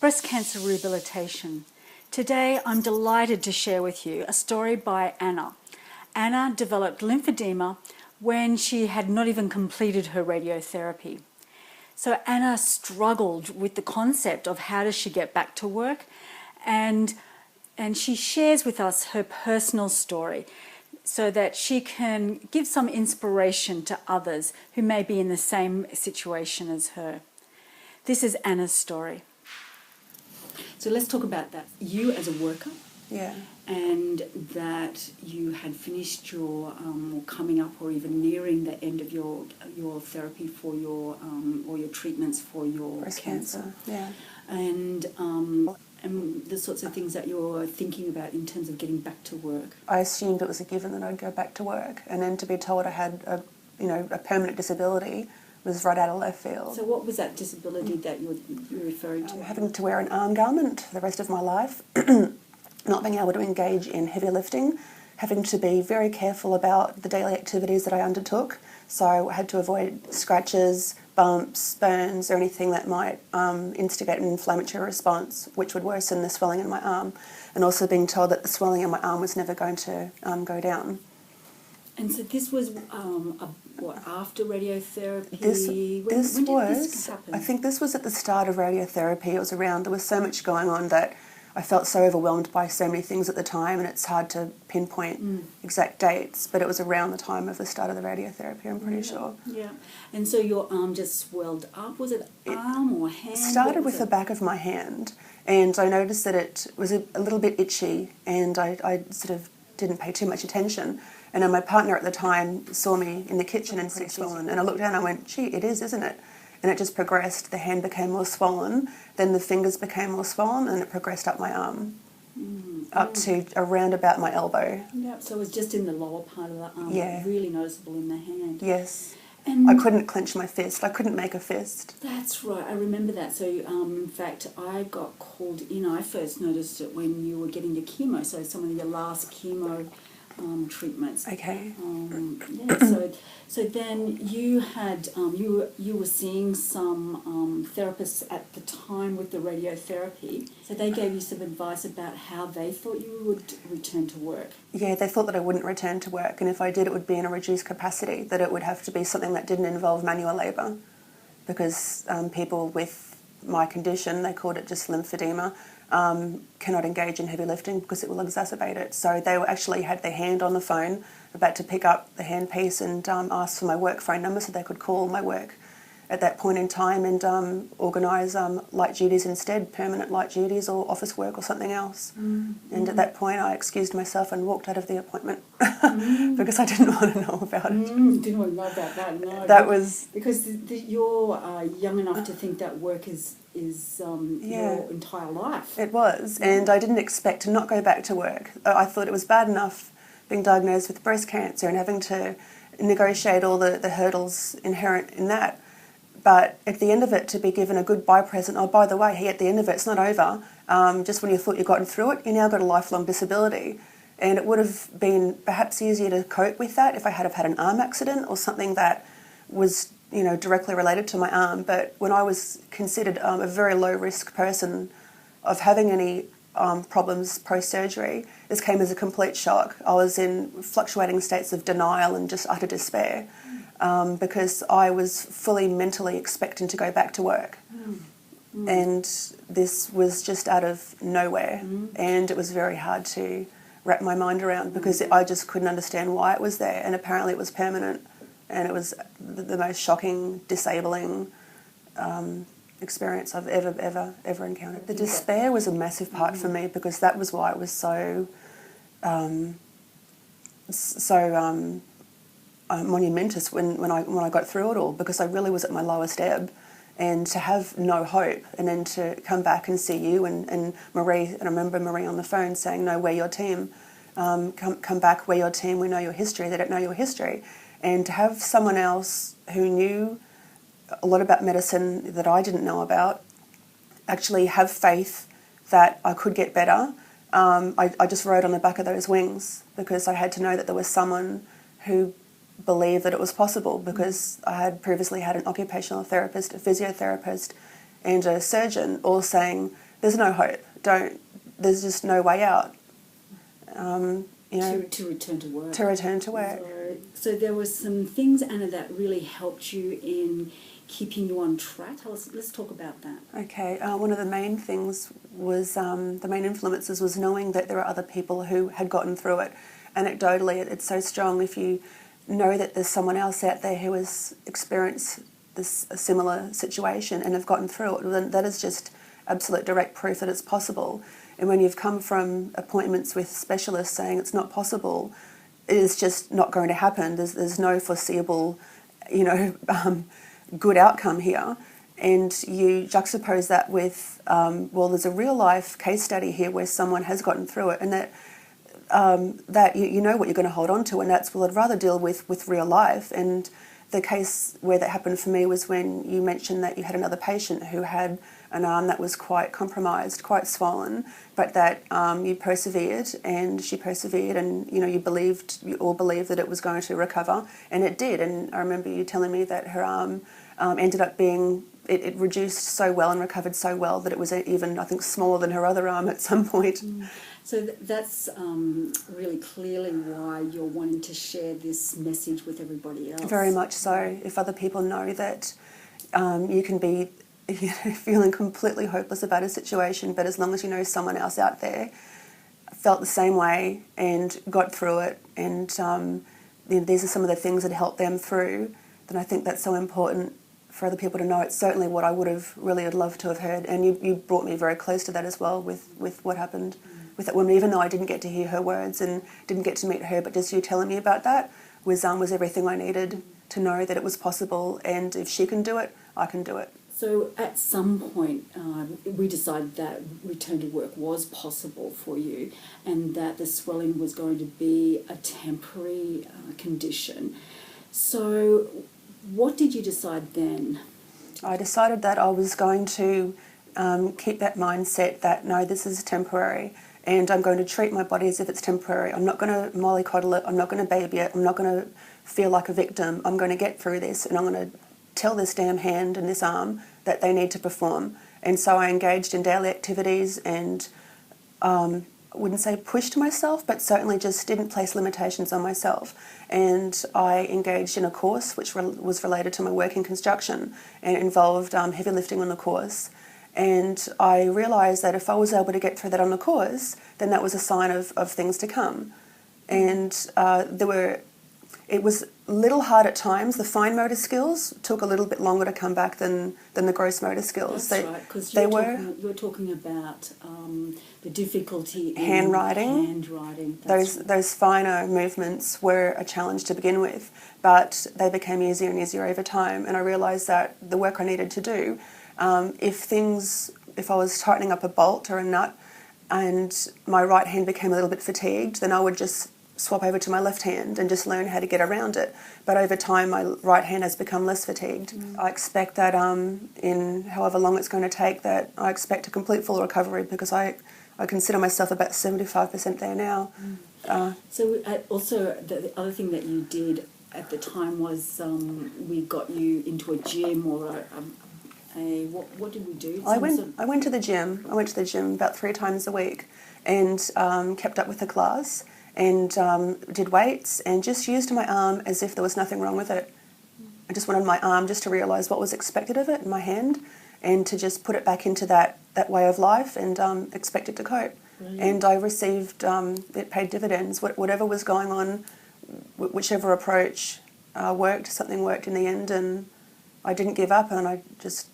Breast Cancer Rehabilitation. Today I'm delighted to share with you a story by Anna. Anna developed lymphedema when she had not even completed her radiotherapy. So Anna struggled with the concept of how does she get back to work, and she shares with us her personal story so that she can give some inspiration to others who may be in the same situation as her. This is Anna's story. So let's talk about that. You as a worker, Yeah. and that you had finished your or coming up or even nearing the end of your therapy for your or your treatments for your Breast cancer. Yeah. And the sorts of things that you're thinking about in terms of getting back to work. I assumed it was a given that I'd go back to work, and then to be told I had a permanent disability was right out of left field. So what was that disability that you're referring to? Having to wear an arm garment the rest of my life, not being able to engage in heavy lifting, having to be very careful about the daily activities that I undertook. So I had to avoid scratches, bumps, burns, or anything that might instigate an inflammatory response, which would worsen the swelling in my arm, and also being told that the swelling in my arm was never going to go down. And so this was after radiotherapy? When did this happen? I think this was at the start of radiotherapy. It was around, there was so much going on that I felt so overwhelmed by so many things at the time, and it's hard to pinpoint exact dates, but it was around the time of the start of the radiotherapy, I'm pretty sure. Yeah. And so your arm just swelled up. Was it arm or hand? It started with the back of my hand, and I noticed that it was a little bit itchy, and I sort of didn't pay too much attention. And then my partner at the time saw me in the kitchen and said swollen, and I looked down and I went, gee, it is, isn't it? And it just progressed. The hand became more swollen, then the fingers became more swollen, and it progressed up my arm, up to around about my elbow. Yeah, so it was just in the lower part of the arm, yeah. Really noticeable in the hand. Yes. And I couldn't clench my fist. I couldn't make a fist. That's right, I remember that. So, in fact, I got called in. I first noticed it when you were getting your chemo, so some of your last chemo treatments. Okay. So then you had you were seeing some therapists at the time with the radiotherapy. So they gave you some advice about how they thought you would return to work. Yeah, they thought that I wouldn't return to work, and if I did, it would be in a reduced capacity. That it would have to be something that didn't involve manual labour, because people with my condition, they called it just lymphedema, cannot engage in heavy lifting because it will exacerbate it. So they actually had their hand on the phone, about to pick up the handpiece and ask for my work phone number so they could call my work at that point in time and organise light duties instead, permanent light duties or office work or something else. And at that point I excused myself and walked out of the appointment because I didn't want to know about it. Didn't want to know about that, no. That was... Because you're young enough to think that work is your entire life. It was, and I didn't expect to not go back to work. I thought it was bad enough being diagnosed with breast cancer and having to negotiate all the hurdles inherent in that. But at the end of it, to be given a goodbye present, oh, by the way, hey, at the end of it, it's not over. Just when you thought you'd gotten through it, you now got a lifelong disability. And it would have been perhaps easier to cope with that if I had have had an arm accident or something that was, directly related to my arm. But when I was considered a very low-risk person of having any problems post-surgery, this came as a complete shock. I was in fluctuating states of denial and just utter despair. Because I was fully mentally expecting to go back to work. And this was just out of nowhere. And it was very hard to wrap my mind around because I just couldn't understand why it was there. And apparently it was permanent. And it was the most shocking, disabling experience I've ever encountered. The despair was a massive part for me because that was why it was so monumentous when I got through it all, because I really was at my lowest ebb, and to have no hope and then to come back and see you and Marie, and I remember Marie on the phone saying, no, we're your team, come back, we're your team, we know your history, they don't know your history. And to have someone else who knew a lot about medicine that I didn't know about actually have faith that I could get better, I just rode on the back of those wings because I had to know that there was someone who believed that it was possible, because I had previously had an occupational therapist, a physiotherapist and a surgeon all saying there's no hope. There's just no way out. To return to work. To return to work. So there were some things, Anna, that really helped you in keeping you on track. Let's talk about that. Okay, one of the main things was, the main influences was knowing that there are other people who had gotten through it. Anecdotally, it's so strong if you know that there's someone else out there who has experienced a similar situation and have gotten through it, then that is just absolute direct proof that it's possible. And when you've come from appointments with specialists saying it's not possible, it is just not going to happen. There's no foreseeable, good outcome here. And you juxtapose that with, there's a real life case study here where someone has gotten through it, and that you know what you're going to hold on to, and that's, well, I'd rather deal with real life. And the case where that happened for me was when you mentioned that you had another patient who had an arm that was quite compromised, quite swollen, but that you persevered, and she persevered, and you all believed that it was going to recover, and it did. And I remember you telling me that her arm ended up being, it reduced so well and recovered so well that it was even, I think, smaller than her other arm at some point. So that's really clearly why you're wanting to share this message with everybody else. Very much so. If other people know that you can be feeling completely hopeless about a situation, but as long as you know someone else out there felt the same way and got through it, and these are some of the things that helped them through, then I think that's so important for other people to know. It's certainly what I would have really loved to have heard, and you brought me very close to that as well with what happened with that woman, even though I didn't get to hear her words and didn't get to meet her, but just you telling me about that was everything I needed to know that it was possible, and if she can do it, I can do it. So at some point, we decided that return to work was possible for you, and that the swelling was going to be a temporary condition. So what did you decide then? I decided that I was going to keep that mindset that, no, this is temporary, and I'm going to treat my body as if it's temporary. I'm not going to mollycoddle it, I'm not going to baby it, I'm not going to feel like a victim. I'm going to get through this, and I'm going to tell this damn hand and this arm that they need to perform. And so I engaged in daily activities and I wouldn't say pushed myself, but certainly just didn't place limitations on myself. And I engaged in a course which was related to my work in construction, and it involved heavy lifting on the course. And I realised that if I was able to get through that on the course, then that was a sign of things to come. And it was a little hard at times. The fine motor skills took a little bit longer to come back than the gross motor skills. That's right, because you were talking about the difficulty in handwriting. Those finer movements were a challenge to begin with, but they became easier and easier over time. And I realised that the work I needed to do, if I was tightening up a bolt or a nut and my right hand became a little bit fatigued, then I would just swap over to my left hand and just learn how to get around it. But over time, my right hand has become less fatigued. I expect that in however long it's going to take, that I expect a complete full recovery, because I consider myself about 75% there now. So also the other thing that you did at the time was we got you into a gym or what did we do? I went to the gym. I went to the gym about 3 times a week and kept up with the class, and did weights and just used my arm as if there was nothing wrong with it. I just wanted my arm just to realise what was expected of it in my hand, and to just put it back into that way of life and expect it to cope. Brilliant. And I received, it paid dividends. Whatever was going on, whichever approach worked, something worked in the end, and I didn't give up, and I just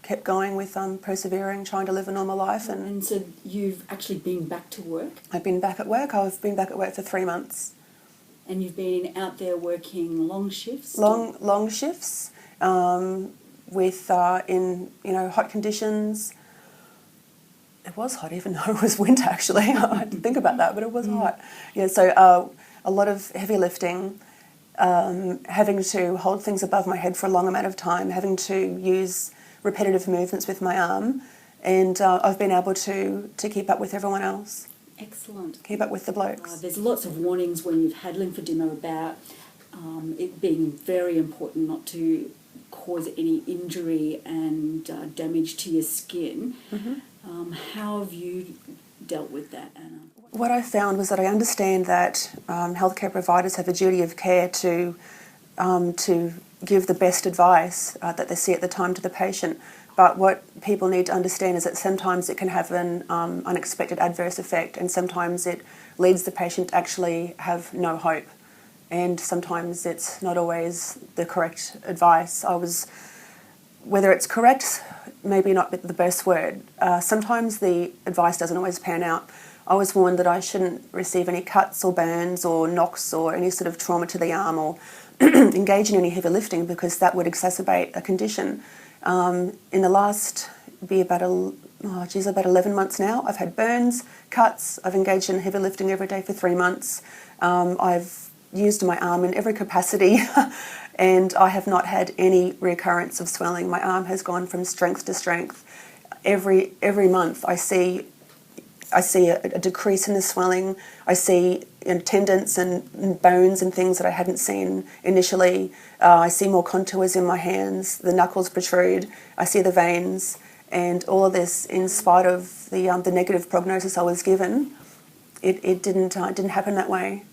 kept going with persevering, trying to live a normal life. And so you've actually been back to work? I've been back at work. I've been back at work for 3 months. And you've been out there working long shifts? Long shifts with in hot conditions. It was hot, even though it was winter. Actually, I didn't think about that, but it was hot. Yeah, so a lot of heavy lifting, having to hold things above my head for a long amount of time, having to use repetitive movements with my arm, and I've been able to keep up with everyone else. Excellent. Keep up with the blokes. There's lots of warnings when you've had lymphedema about it being very important not to cause any injury and damage to your skin. How have you dealt with that, Anna? What I found was that I understand that healthcare providers have a duty of care to give the best advice that they see at the time to the patient. But what people need to understand is that sometimes it can have an unexpected adverse effect, and sometimes it leads the patient to actually have no hope. And sometimes it's not always the correct advice. Whether it's correct, maybe not the best word. Sometimes the advice doesn't always pan out. I was warned that I shouldn't receive any cuts or burns or knocks or any sort of trauma to the arm or engage in any heavy lifting because that would exacerbate a condition. In the last, about 11 months now, I've had burns, cuts, I've engaged in heavy lifting every day for 3 months. I've used my arm in every capacity and I have not had any recurrence of swelling. My arm has gone from strength to strength. Every month I see a decrease in the swelling. I see tendons and bones and things that I hadn't seen initially. I see more contours in my hands. The knuckles protrude. I see the veins, and all of this, in spite of the negative prognosis I was given, it didn't happen that way.